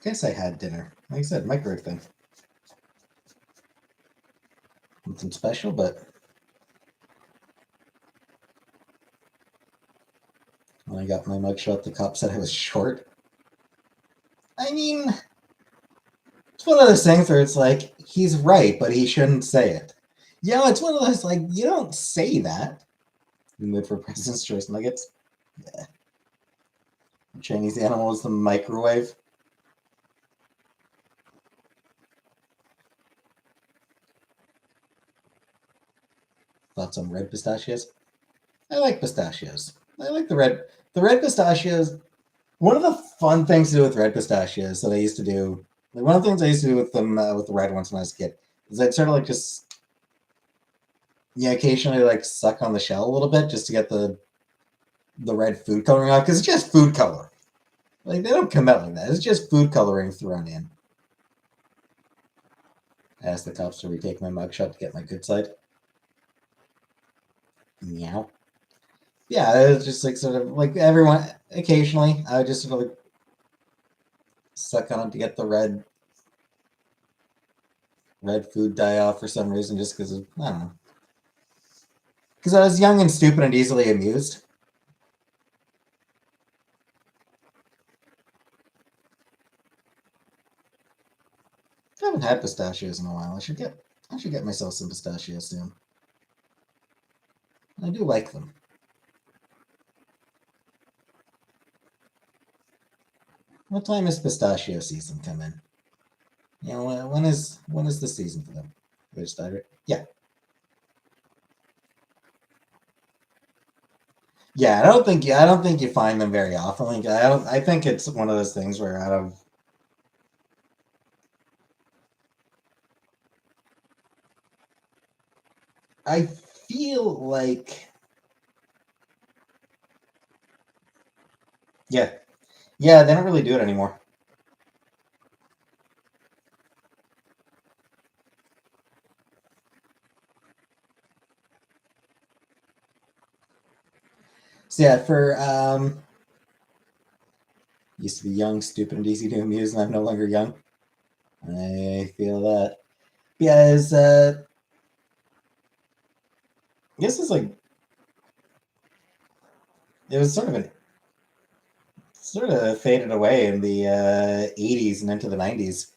Guess I had dinner. Like I said, microwave thing. Nothing special, but when I got my mugshot, the cop said I was short. I mean, it's one of those things where it's like, he's right, but he shouldn't say it. Yeah, it's one of those, like, you don't say that. You mood for President's Choice Nuggets? Yeah. Chinese animal is the microwave. Thoughts on red pistachios? I like pistachios. I like the red pistachios. One of the fun things to do with red pistachios that I used to do, like one of the things I used to do with them with the red ones when I was a kid, is I'd sort of like just occasionally like suck on the shell a little bit just to get the red food coloring off because it's just food color. Like they don't come out like that. It's just food coloring thrown in. I asked the cops to retake my mugshot to get my good side. Meow. Yeah, it was just like sort of like everyone. Occasionally, I would just sort of like suck on it to get the red food die off for some reason, just because I don't know. Because I was young and stupid and easily amused. I haven't had pistachios in a while. I should get myself some pistachios soon. I do like them. What time is pistachio season come in? You know, when is the season for them? They started. Yeah. Yeah, I don't think you find them very often. Like I think it's one of those things where out of I feel like yeah. Yeah, they don't really do it anymore. So yeah, for used to be young, stupid, and easy to amuse, and I'm no longer young. I feel that. Yeah, is I guess it's like it was sort of faded away in the 80s and into the 90s.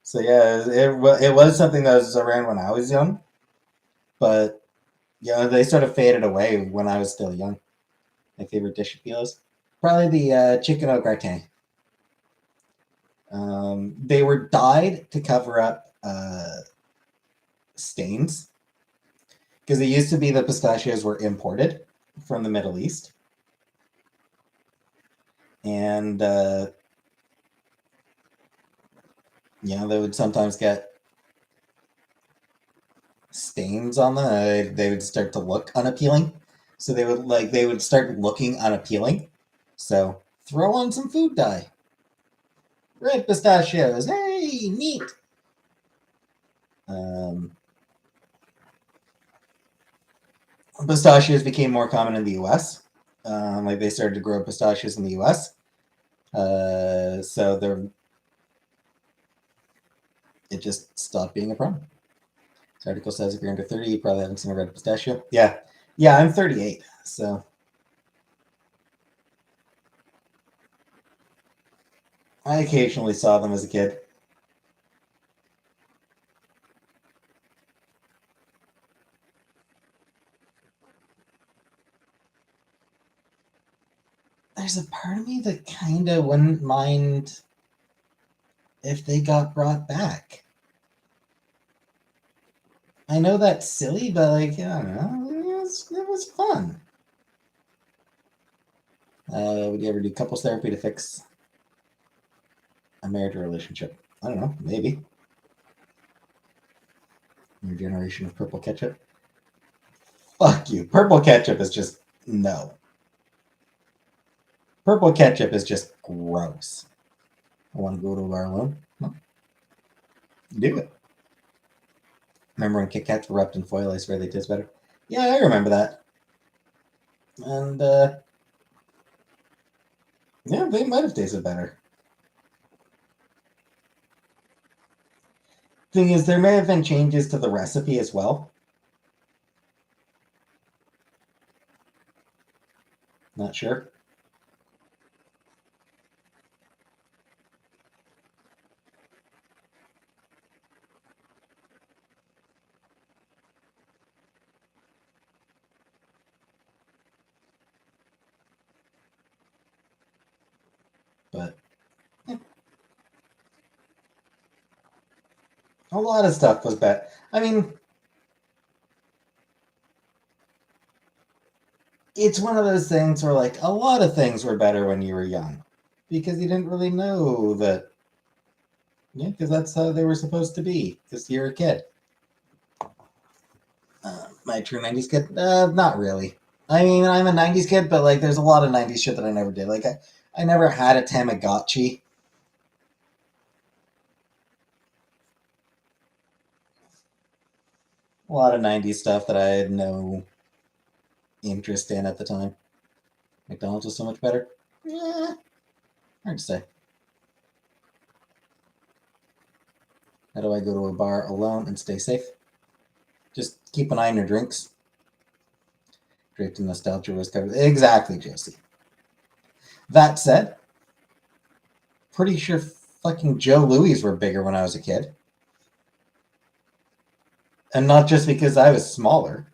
So yeah, it was something that was around when I was young, but they sort of faded away when I was still young. My favorite dish of kilos, probably the chicken au gratin. They were dyed to cover up stains because it used to be the pistachios were imported from the Middle East, and they would sometimes get stains on them. They would start to look unappealing, so they would start looking unappealing. So throw on some food dye. Red pistachios, hey, neat. Um, Pistachios became more common in the U.S. Like they started to grow pistachios in the U.S. So it just stopped being a problem. This article says if you're under 30, you probably haven't seen a red pistachio. Yeah, yeah, I'm 38, so I occasionally saw them as a kid. There's a part of me that kind of wouldn't mind if they got brought back. I know that's silly, but like, I don't know, it was fun. Would you ever do couples therapy to fix a marriage relationship? I don't know, maybe. Your generation of purple ketchup. Fuck you. Purple ketchup is just no. Purple ketchup is just gross. I want to go to a bar alone. No. Do it. Remember when Kit Kats were wrapped in foil? I swear they taste better. Yeah, I remember that. And yeah, they might have tasted better. Thing is, there may have been changes to the recipe as well. Not sure. But a lot of stuff was bad. I mean, it's one of those things where, like, a lot of things were better when you were young because you didn't really know that. Yeah, because that's how they were supposed to be because you're a kid. My true 90s kid? Not really. I mean, I'm a 90s kid, but, like, there's a lot of 90s shit that I never did. Like, I never had a Tamagotchi. A lot of 90s stuff that I had no interest in at the time. McDonald's was so much better. Yeah, hard to say. How do I go to a bar alone and stay safe? Just keep an eye on your drinks. Draped in nostalgia was covered. Exactly, Josie. That said, pretty sure fucking Joe Louis were bigger when I was a kid. And not just because I was smaller.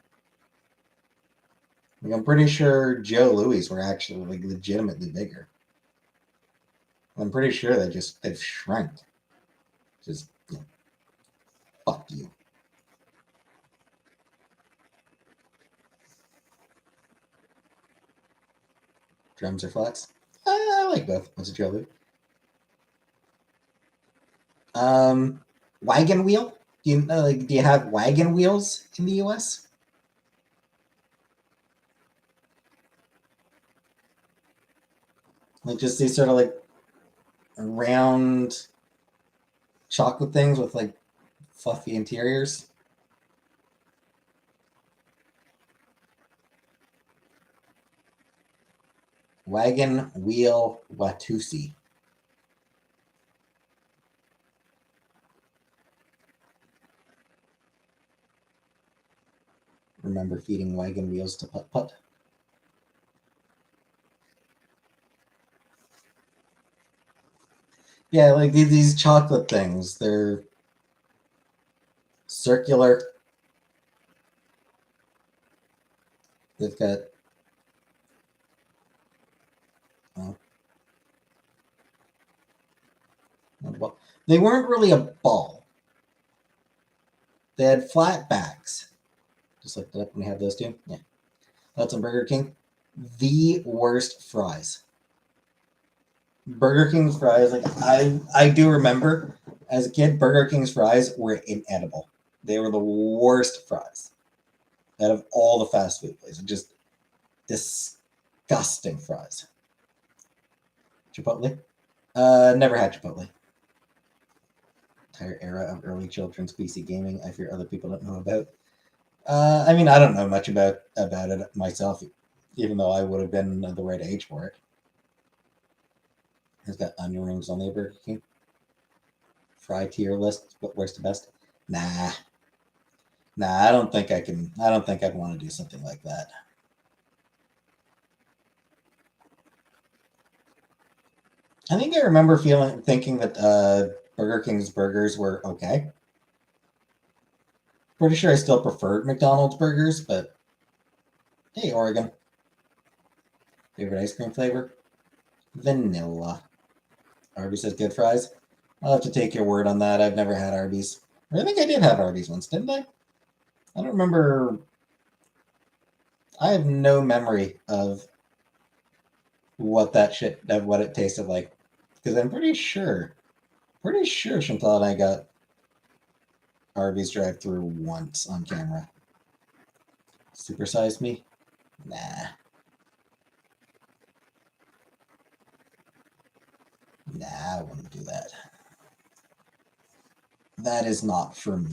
Like, I'm pretty sure Joe Louis were actually, like, legitimately bigger. I'm pretty sure they've shrunk. Just, you know, fuck you. Drums or flats? I like both. What's a Joe Louis? Wagon wheel? Do you know, like, do you have wagon wheels in the US? Like, just these sort of, like, round chocolate things with, like, fluffy interiors. Wagon wheel Watusi. Remember feeding wagon wheels to Putt Putt? Yeah, like these chocolate things. They're circular. They've got. Oh, well, they weren't really a ball. They had flat backs. Just looked it up and we have those two. Yeah. That's on Burger King. The worst fries. Burger King's fries, like I do remember as a kid, Burger King's fries were inedible. They were the worst fries out of all the fast food places. Just disgusting fries. Chipotle? Never had Chipotle. Entire era of early children's PC gaming. I fear other people don't know about. I mean, I don't know much about it myself, even though I would have been the right age for it. It's got onion rings on the Burger King. Fry tier list. What worst to best? Nah, nah. I don't think I can. I don't think I'd want to do something like that. I think I remember thinking that Burger King's burgers were okay. Pretty sure I still preferred McDonald's burgers, but hey, Oregon. Favorite ice cream flavor? Vanilla. Arby's has good fries. I'll have to take your word on that. I've never had Arby's. I think I did have Arby's once, didn't I? I don't remember. I have no memory of what it tasted like, because I'm pretty sure Chantal and I got Arby's drive-through once on camera. Supersize me? Nah. Nah, I wouldn't do that. That is not for me.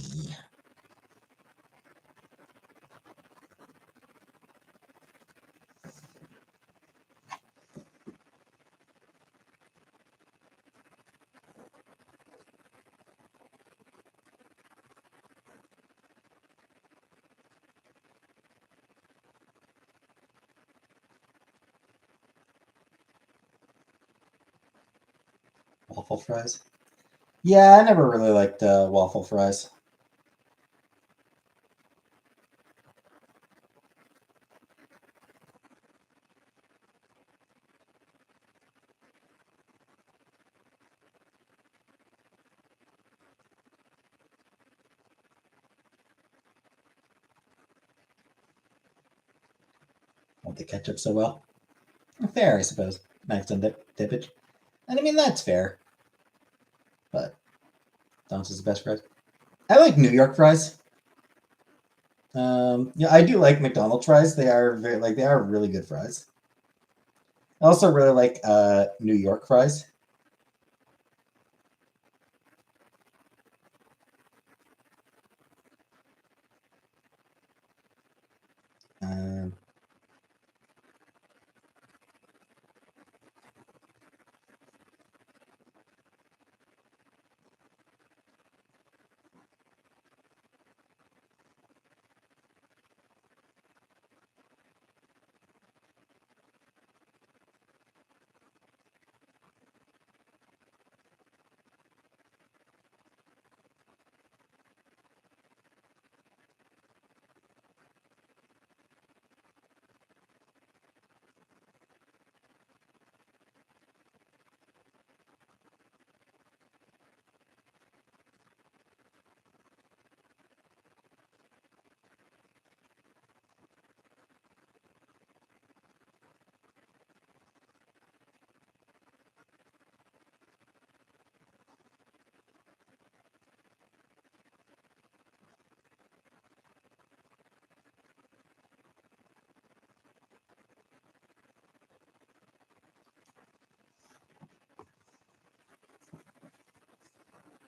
Waffle fries? Yeah, I never really liked waffle fries. Want the ketchup so well? Fair, I suppose. Max and dippage. And I mean, that's fair. But Don's is the best fries. I like New York fries. Yeah, I do like McDonald's fries. They are they are really good fries. I also really like New York fries. Um,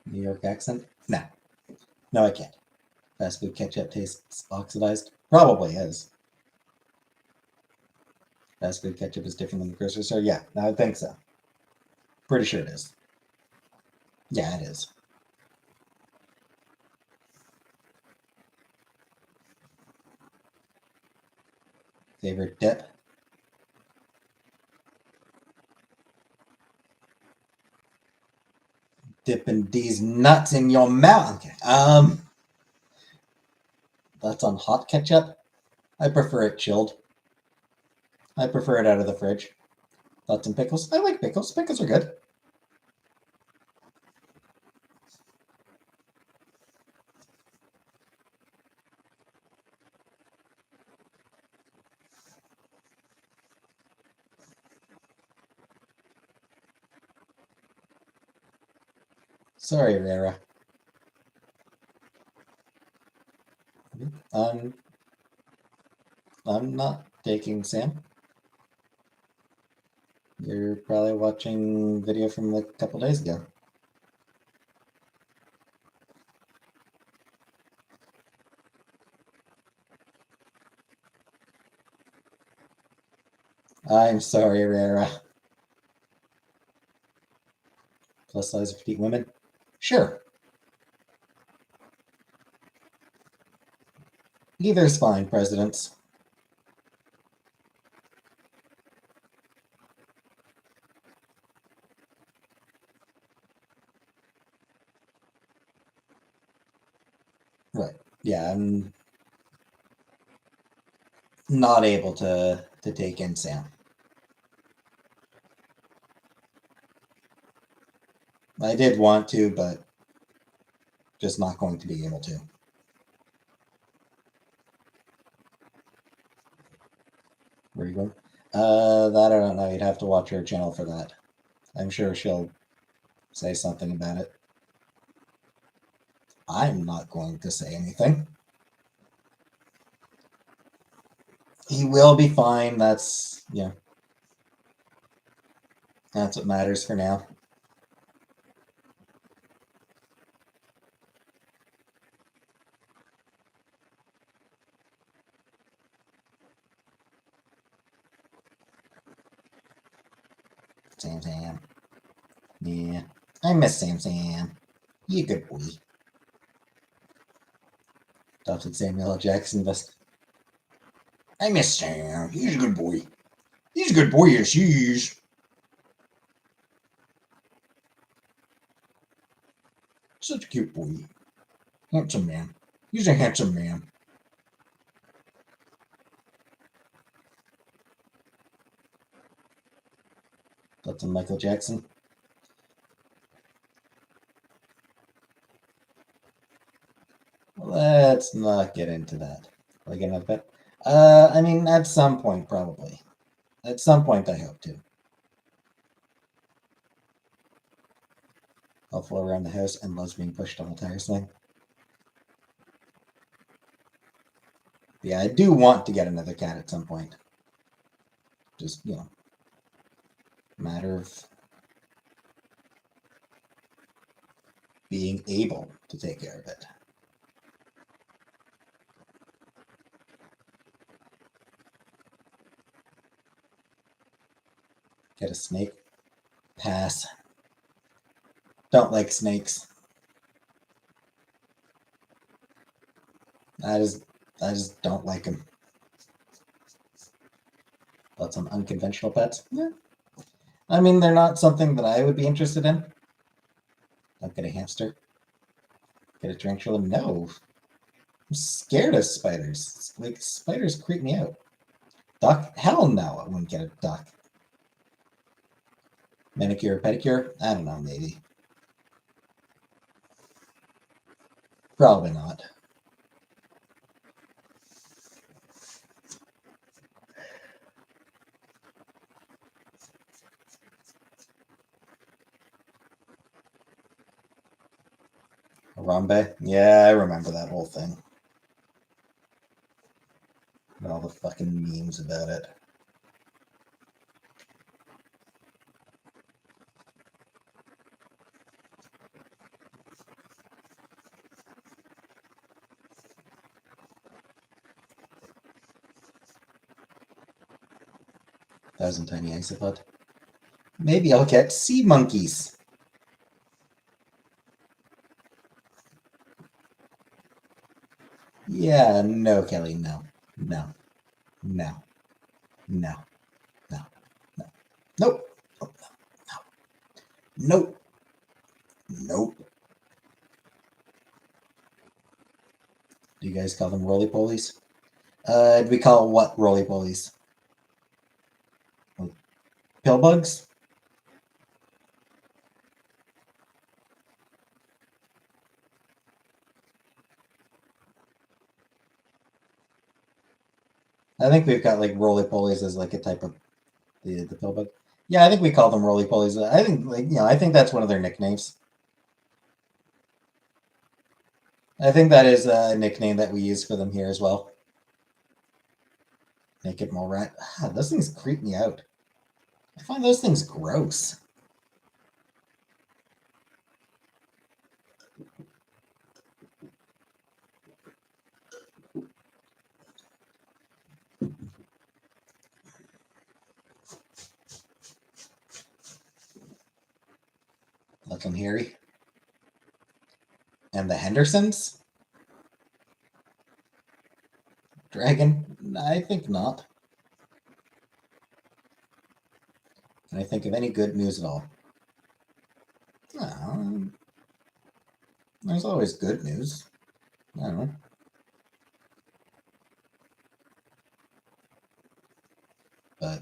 New York accent? No. No, I can't. Fast food ketchup tastes oxidized? Probably is. Fast food ketchup is different than the grocery store? Yeah, I think so. Pretty sure it is. Yeah, it is. Favorite dip? Dipping these nuts in your mouth. Okay. That's on hot ketchup. I prefer it chilled. I prefer it out of the fridge. Thoughts on pickles? I like pickles. Pickles are good. Sorry, Rara. I'm I'm not taking Sam. You're probably watching video from like a couple days ago. I'm sorry, Rara. Plus size petite women? Sure. Either's fine, presidents. Right. Yeah, I'm not able to take in Sam. I did want to, but just not going to be able to. Where are you going? That I don't know. You'd have to watch her channel for that. I'm sure she'll say something about it. I'm not going to say anything. He will be fine. Yeah. That's what matters for now. Sam Sam. Yeah. I miss Sam Sam. You good boy. Adopted Samuel L. Jackson best. I miss Sam. He's a good boy. He's a good boy, yes, he is. Such a cute boy. Handsome man. He's a handsome man. That's a Michael Jackson. Let's not get into that. Like another bet. I mean, at some point, probably. At some point, I hope to. I'll flow around the house and loves being pushed on the tire swing. Yeah, I do want to get another cat at some point. Just, matter of being able to take care of it. Get a snake? Pass. Don't like snakes. I just don't like them. But some unconventional pets? Yeah. I mean, they're not something that I would be interested in. Don't get a hamster. Get a tarantula? No. I'm scared of spiders. Like, spiders creep me out. Duck? Hell no, I wouldn't get a duck. Manicure, pedicure? I don't know, maybe. Probably not. Harambe? Yeah, I remember that whole thing. And all the fucking memes about it. Thousand Tiny Isopod. Maybe I'll get sea monkeys. Yeah, no, Kelly, no. No. No. No. No. No. Nope. Oh, no. Nope. Nope. Do you guys call them roly-polies? Do we call what roly-polies? Pill bugs? I think we've got like roly-polies as like a type of the pill bug. Yeah, I think we call them roly-polies. I think I think that's one of their nicknames. I think that is a nickname that we use for them here as well. Naked mole rat. Ah, those things creep me out. I find those things gross. Looking hairy. And the Hendersons? Dragon? I think not. Can I think of any good news at all? There's always good news. I don't know. But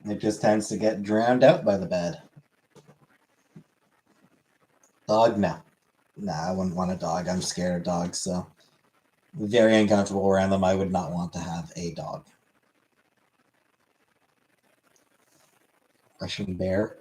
it just tends to get drowned out by the bad. Dog? No. Nah, I wouldn't want a dog. I'm scared of dogs, so very uncomfortable around them. I would not want to have a dog. Russian bear?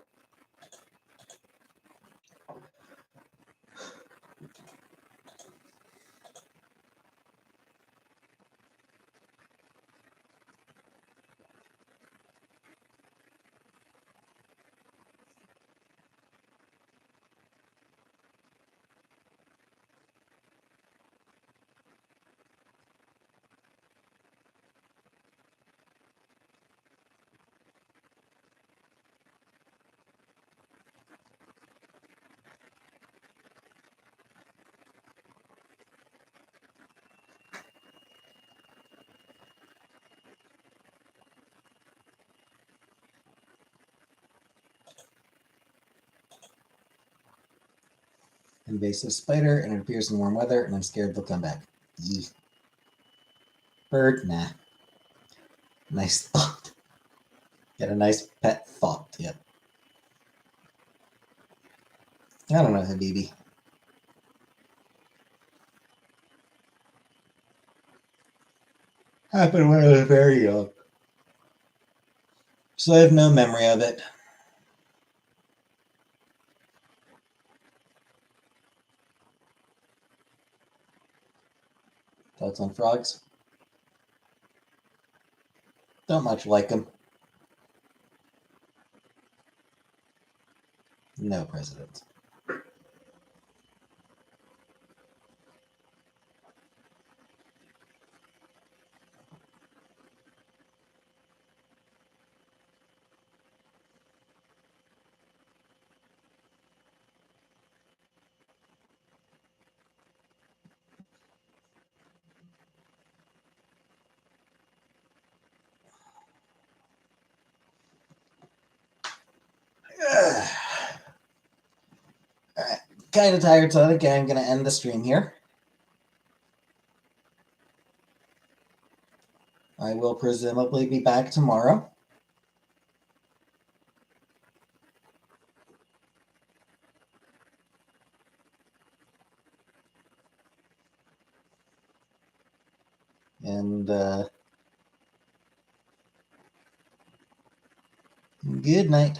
invasive spider, and it appears in warm weather, and I'm scared they'll come back. Yee. Bird, nah. Nice thought. Get a nice pet thought, yep. I don't know, Habibi. Happened when I was very young. So I have no memory of it. Thoughts on frogs? Don't much like them. No president. Alright, kind of tired, so I think I'm going to end the stream here. I will presumably be back tomorrow. And good night.